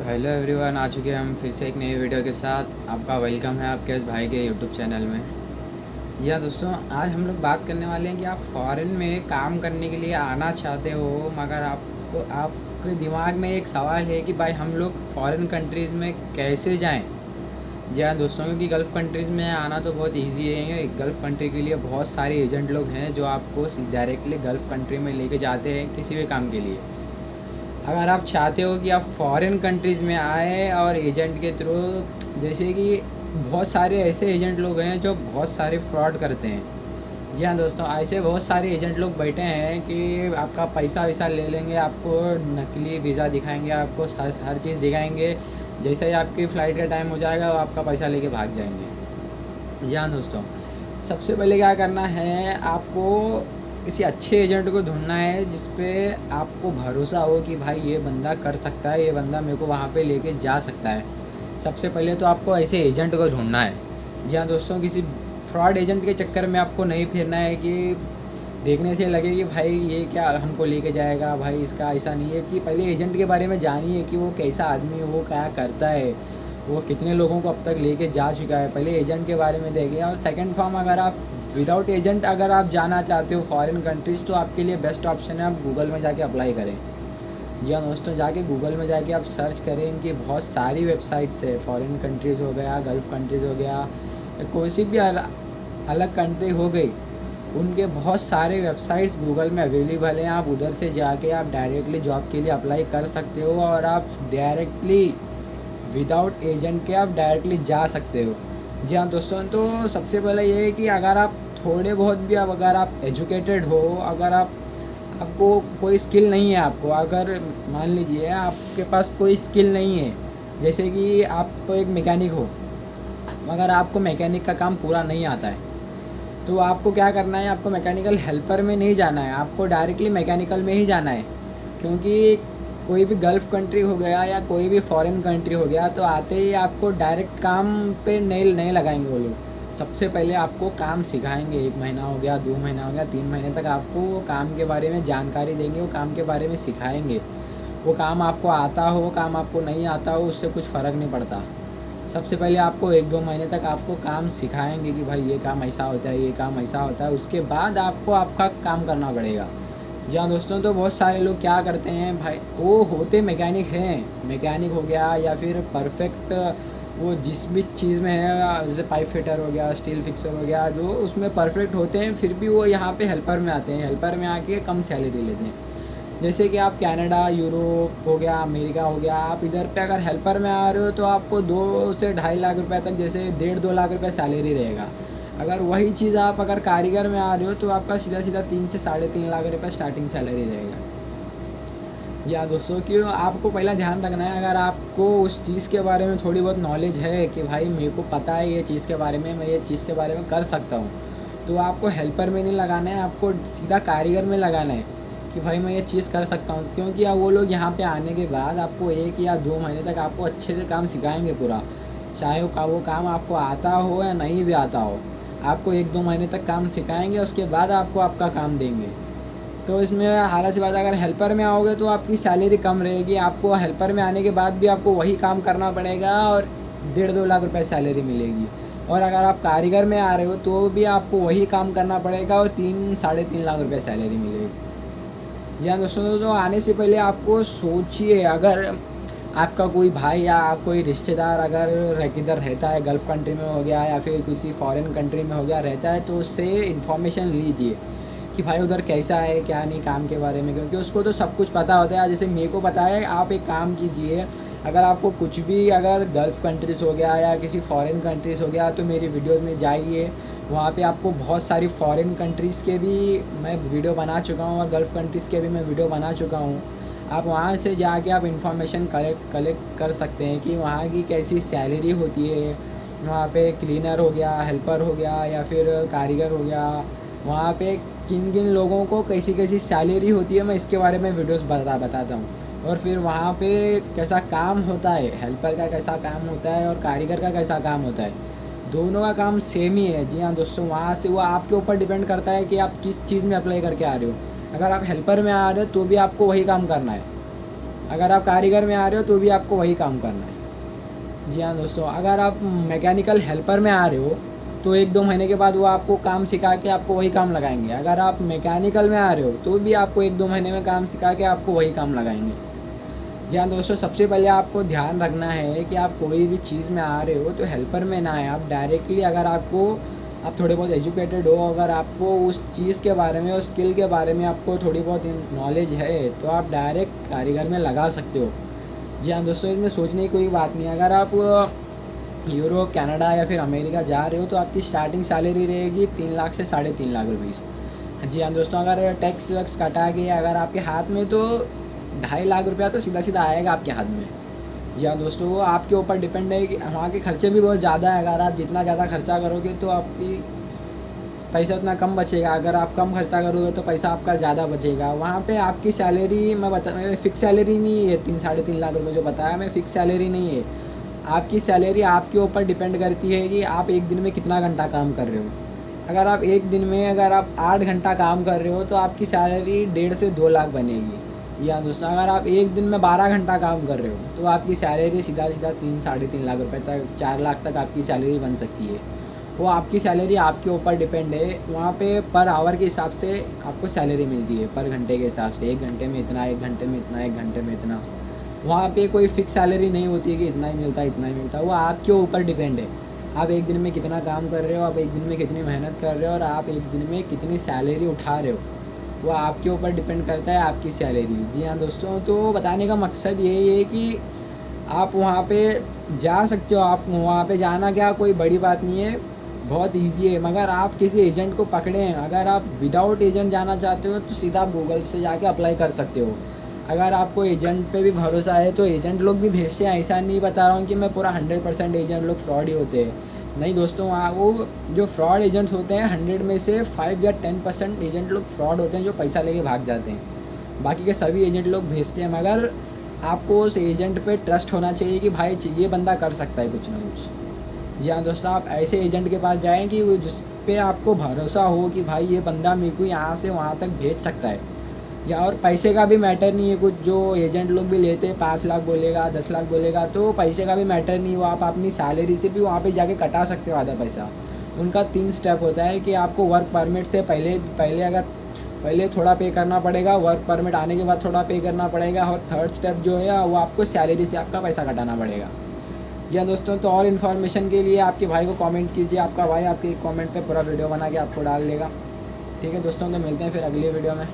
Hello everyone, आ चुके हैं हम फिर से एक नई वीडियो के साथ। आपका वेलकम है आपके इस भाई के यूट्यूब चैनल में। जी हाँ दोस्तों, आज हम लोग बात करने वाले हैं कि आप फॉरेन में काम करने के लिए आना चाहते हो, मगर आपके दिमाग में एक सवाल है कि भाई हम लोग फॉरेन कंट्रीज़ में कैसे जाएं। जी हाँ दोस्तों, क्योंकि गल्फ़ कंट्रीज़ में आना तो बहुत ईजी है। गल्फ़ कंट्री के लिए बहुत सारे एजेंट लोग हैं जो आपको डायरेक्टली गल्फ़ कंट्री में लेके जाते हैं किसी भी काम के लिए। अगर आप चाहते हो कि आप फॉरेन कंट्रीज़ में आए और एजेंट के थ्रू, जैसे कि बहुत सारे ऐसे एजेंट लोग हैं जो बहुत सारे फ्रॉड करते हैं। जी हाँ दोस्तों, ऐसे बहुत सारे एजेंट लोग बैठे हैं कि आपका पैसा वैसा ले लेंगे, आपको नकली वीज़ा दिखाएंगे, आपको हर चीज़ दिखाएंगे। जैसे ही आपकी फ़्लाइट का टाइम हो जाएगा वो आपका पैसा लेके भाग जाएंगे। जी हाँ दोस्तों, सबसे पहले क्या करना है, आपको किसी अच्छे एजेंट को ढूंढना है जिस पे आपको भरोसा हो कि भाई ये बंदा कर सकता है, ये बंदा मेरे को वहाँ पे लेके जा सकता है। सबसे पहले तो आपको ऐसे एजेंट को ढूंढना है। जी हाँ दोस्तों, किसी फ्रॉड एजेंट के चक्कर में आपको नहीं फिरना है कि देखने से लगे कि भाई ये क्या हमको लेके जाएगा। भाई इसका ऐसा नहीं है। कि पहले एजेंट के बारे में जानिए कि वो कैसा आदमी है, वो क्या करता है, वो कितने लोगों को अब तक लेके जा चुका है। पहले एजेंट के बारे में देखिए। और सेकंड फॉर्म, अगर आप विदाउट एजेंट अगर आप जाना चाहते हो फॉरेन कंट्रीज़, तो आपके लिए बेस्ट ऑप्शन है आप गूगल में जाके अप्लाई करें। जी हाँ दोस्तों, जाके गूगल में जाके आप सर्च करें। इनकी बहुत सारी वेबसाइट्स है। फॉरेन कंट्रीज़ हो गया, गल्फ़ कंट्रीज़ हो गया, कोई सी भी अलग कंट्री हो गई, उनके बहुत सारे वेबसाइट्स गूगल में अवेलेबल हैं। आप उधर से जाके आप डायरेक्टली जॉब के लिए अप्लाई कर सकते हो और आप डायरेक्टली विदाउट एजेंट के आप डायरेक्टली जा सकते हो। जी हाँ दोस्तों, तो सबसे पहले ये है कि अगर आप थोड़े बहुत भी अगर आप एजुकेटेड हो, अगर आपको कोई स्किल नहीं है, आपको अगर मान लीजिए आपके पास कोई स्किल नहीं है, जैसे कि आप एक मैकेनिक हो मगर आपको मैकेनिक का काम पूरा नहीं आता है, तो आपको क्या करना है, आपको मैकेनिकल हेल्पर में नहीं जाना है, आपको डायरेक्टली मैकेनिकल में ही जाना है। क्योंकि कोई भी गल्फ़ कंट्री हो गया या कोई भी फॉरेन कंट्री हो गया, तो आते ही आपको डायरेक्ट काम पे नहीं लगाएंगे वो लोग। सबसे पहले आपको काम सिखाएंगे। 1 महीना हो गया, 2 महीना हो गया, 3 महीने तक आपको वो काम के बारे में जानकारी देंगे, वो काम के बारे में सिखाएंगे। वो काम आपको आता हो, वो काम आपको नहीं आता हो, उससे कुछ फ़र्क नहीं पड़ता। सबसे पहले आपको 1-2 महीने तक आपको काम सिखाएंगे कि भाई ये काम ऐसा होता है, ये काम ऐसा होता है। उसके बाद आपको आपका काम करना पड़ेगा। जी हाँ दोस्तों, तो बहुत सारे लोग क्या करते हैं भाई, वो होते मैकेनिक हैं, मैकेनिक हो गया या फिर परफेक्ट वो जिस भी चीज़ में है, जैसे पाइप फिटर हो गया, स्टील फिक्सर हो गया, जो उसमें परफेक्ट होते हैं, फिर भी वो यहाँ पे हेल्पर में आते हैं। हेल्पर में आके कम सैलरी लेते हैं। जैसे कि आप कनाडा, यूरोप हो गया, अमेरिका हो गया, आप इधर पे अगर हेल्पर में आ रहे हो तो आपको 2 से ढाई लाख रुपए तक, जैसे 1.5-2 लाख रुपए सैलरी रहेगा। अगर वही चीज़ आप अगर कारीगर में आ रहे हो तो आपका सीधा सीधा 3 से 3.5 लाख रुपए स्टार्टिंग सैलरी रहेगा। या दोस्तों, कि आपको पहला ध्यान रखना है, अगर आपको उस चीज़ के बारे में थोड़ी बहुत नॉलेज है कि भाई मेरे को पता है ये चीज़ के बारे में, मैं ये चीज़ के बारे में कर सकता हूँ, तो आपको हेल्पर में नहीं लगाना है, आपको सीधा कारीगर में लगाना है कि भाई मैं ये चीज़ कर सकता हूँ। क्योंकि वो लोग यहाँ पे आने के बाद आपको 1 या 2 महीने तक आपको अच्छे से काम सिखाएंगे पूरा। चाहे वो काम आपको आता हो या नहीं भी आता हो, आपको 1-2 महीने तक काम सिखाएंगे, उसके बाद आपको आपका काम देंगे। तो इसमें हालात सी बात है, अगर हेल्पर में आओगे तो आपकी सैलरी कम रहेगी। आपको हेल्पर में आने के बाद भी आपको वही काम करना पड़ेगा और 1.5-2 लाख रुपए सैलरी मिलेगी। और अगर आप कारीगर में आ रहे हो तो भी आपको वही काम करना पड़ेगा और 3-3.5 लाख रुपए सैलरी मिलेगी। जी हाँ दोस्तों, तो आने से पहले आपको सोचिए, अगर आपका कोई भाई या आप कोई रिश्तेदार अगर किधर रहता है, गल्फ़ कंट्री में हो गया या फिर किसी फॉरेन कंट्री में हो गया रहता है, तो उससे इन्फॉर्मेशन लीजिए कि भाई उधर कैसा है क्या नहीं काम के बारे में। क्योंकि उसको तो सब कुछ पता होता है। जैसे मेरे को पता है, आप एक काम कीजिए, अगर आपको कुछ भी अगर गल्फ़ कंट्रीज़ हो गया या किसी फॉरेन कंट्रीज़ हो गया, तो मेरी वीडियोज़ में जाइए। वहाँ पे आपको बहुत सारी फॉरेन कंट्रीज़ के भी मैं वीडियो बना चुका हूँ और गल्फ़ कंट्रीज़ के भी मैं वीडियो बना चुका हूँ। आप वहाँ से जाके आप इन्फॉर्मेशन कलेक्ट कर सकते हैं कि वहाँ की कैसी सैलरी होती है, वहाँ पे क्लीनर हो गया, हेल्पर हो गया या फिर कारीगर हो गया, वहाँ पे किन किन लोगों को कैसी कैसी सैलरी होती है। मैं इसके बारे में वीडियोस बताता हूँ। और फिर वहाँ पे कैसा काम होता है, हेल्पर का कैसा काम होता है और कारीगर का कैसा काम होता है, दोनों का काम सेम ही है। जी हाँ दोस्तों, वहाँ से वो आपके ऊपर डिपेंड करता है कि आप किस चीज़ में अप्लाई करके आ रहे हो। अगर आप हेल्पर में आ रहे हो तो भी आपको वही काम करना है। अगर आप कारीगर में आ रहे हो तो भी आपको वही काम करना है। जी हाँ दोस्तों, अगर आप मैकेनिकल हेल्पर में आ रहे हो तो 1-2 महीने के बाद वो आपको काम सिखा के आपको वही काम लगाएंगे। अगर आप मैकेनिकल में आ रहे हो तो भी आपको 1-2 महीने में काम सिखा के आपको वही काम लगाएंगे। जी हाँ दोस्तों, सबसे पहले आपको ध्यान रखना है कि आप कोई भी चीज़ में आ रहे हो तो हेल्पर में ना आए आप डायरेक्टली। अगर आप थोड़े बहुत एजुकेटेड हो, अगर आपको उस चीज़ के बारे में और स्किल के बारे में आपको थोड़ी बहुत नॉलेज है तो आप डायरेक्ट कारीगर में लगा सकते हो। जी हाँ दोस्तों, इसमें सोचने की कोई बात नहीं है। अगर आप यूरोप, कनाडा या फिर अमेरिका जा रहे हो तो आपकी स्टार्टिंग सैलरी रहेगी 3 लाख से 3.5 लाख रुपीज़। जी हाँ दोस्तों, अगर टैक्स वैक्स कटा के अगर आपके हाथ में तो 2.5 लाख रुपया तो सीधा सीधा आएगा आपके हाथ में। जी हाँ दोस्तों, वो आपके ऊपर डिपेंड है कि वहाँ के खर्चे भी बहुत ज़्यादा है। अगर आप जितना ज़्यादा खर्चा करोगे तो आपकी पैसा उतना कम बचेगा, अगर आप कम खर्चा करोगे तो पैसा आपका ज़्यादा बचेगा। वहाँ पे आपकी सैलरी मैं फ़िक्स सैलरी नहीं है 3-3.5 लाख रुपये जो बताया मैं, फ़िक्स सैलरी नहीं है। आपकी सैलरी आपके ऊपर डिपेंड करती है कि आप एक दिन में कितना घंटा काम कर रहे हो। अगर आप एक दिन में 8 घंटा काम कर रहे हो तो आपकी सैलरी 1.5 से 2 लाख बनेगी। या दोस्तों, अगर आप एक दिन में 12 घंटा काम कर रहे हो तो आपकी सैलरी सीधा सीधा 3-3.5 लाख रुपए तक, 4 लाख तक आपकी सैलरी बन सकती है। वो आपकी सैलरी आपके ऊपर डिपेंड है। वहाँ पे पर आवर के हिसाब से आपको सैलरी मिलती है, पर घंटे के हिसाब से। 1 घंटे में इतना, 1 घंटे में इतना, 1 घंटे में इतना। वहाँ पे कोई फ़िक्स सैलरी नहीं होती है कि इतना ही मिलता है, इतना ही मिलता है। वो आपके ऊपर डिपेंड है, आप एक दिन में कितना काम कर रहे हो, आप एक दिन में कितनी मेहनत कर रहे हो और आप एक दिन में कितनी सैलरी उठा रहे हो। वो आपके ऊपर डिपेंड करता है आपकी सैलरी। जी हाँ दोस्तों, तो बताने का मकसद यही है कि आप वहाँ पे जा सकते हो। आप वहाँ पे जाना क्या कोई बड़ी बात नहीं है, बहुत इजी है। मगर आप किसी एजेंट को पकड़े हैं। अगर आप विदाउट एजेंट जाना चाहते हो तो सीधा आप गूगल से जाके अप्लाई कर सकते हो। अगर आपको एजेंट पे भी भरोसा है तो एजेंट लोग भी भेजते हैं। ऐसा नहीं बता रहा हूँ कि मैं पूरा 100% एजेंट लोग फ्रॉड ही होते हैं, नहीं दोस्तों। वहाँ वो जो फ्रॉड एजेंट्स होते हैं 100 में से 5 या 10% एजेंट लोग फ्रॉड होते हैं जो पैसा लेके भाग जाते हैं। बाकी के सभी एजेंट लोग भेजते हैं। मगर आपको उस एजेंट पे ट्रस्ट होना चाहिए कि भाई ये बंदा कर सकता है कुछ ना कुछ। जी हाँ दोस्तों, आप ऐसे एजेंट के पास जाएँ कि वो जिस पे आपको भरोसा हो कि भाई ये बंदा मेरे को यहाँ से वहाँ तक भेज सकता है। या और पैसे का भी मैटर नहीं है कुछ, जो एजेंट लोग भी लेते हैं 5 लाख बोलेगा, 10 लाख बोलेगा, तो पैसे का भी मैटर नहीं। वो आप अपनी सैलरी से भी वहाँ पे जाके कटा सकते हो आधा पैसा। उनका 3 स्टेप होता है कि आपको वर्क परमिट से पहले थोड़ा पे करना पड़ेगा, वर्क परमिट आने के बाद थोड़ा पे करना पड़ेगा, और 3rd स्टेप जो है वो आपको सैलरी से आपका पैसा कटाना पड़ेगा। जी हाँ दोस्तों, तो और इन्फॉर्मेशन के लिए आपके भाई को कमेंट कीजिए, आपका भाई आपके कमेंट पे पूरा वीडियो बना के आपको डाल देगा। ठीक है दोस्तों, तो मिलते हैं फिर अगली वीडियो में।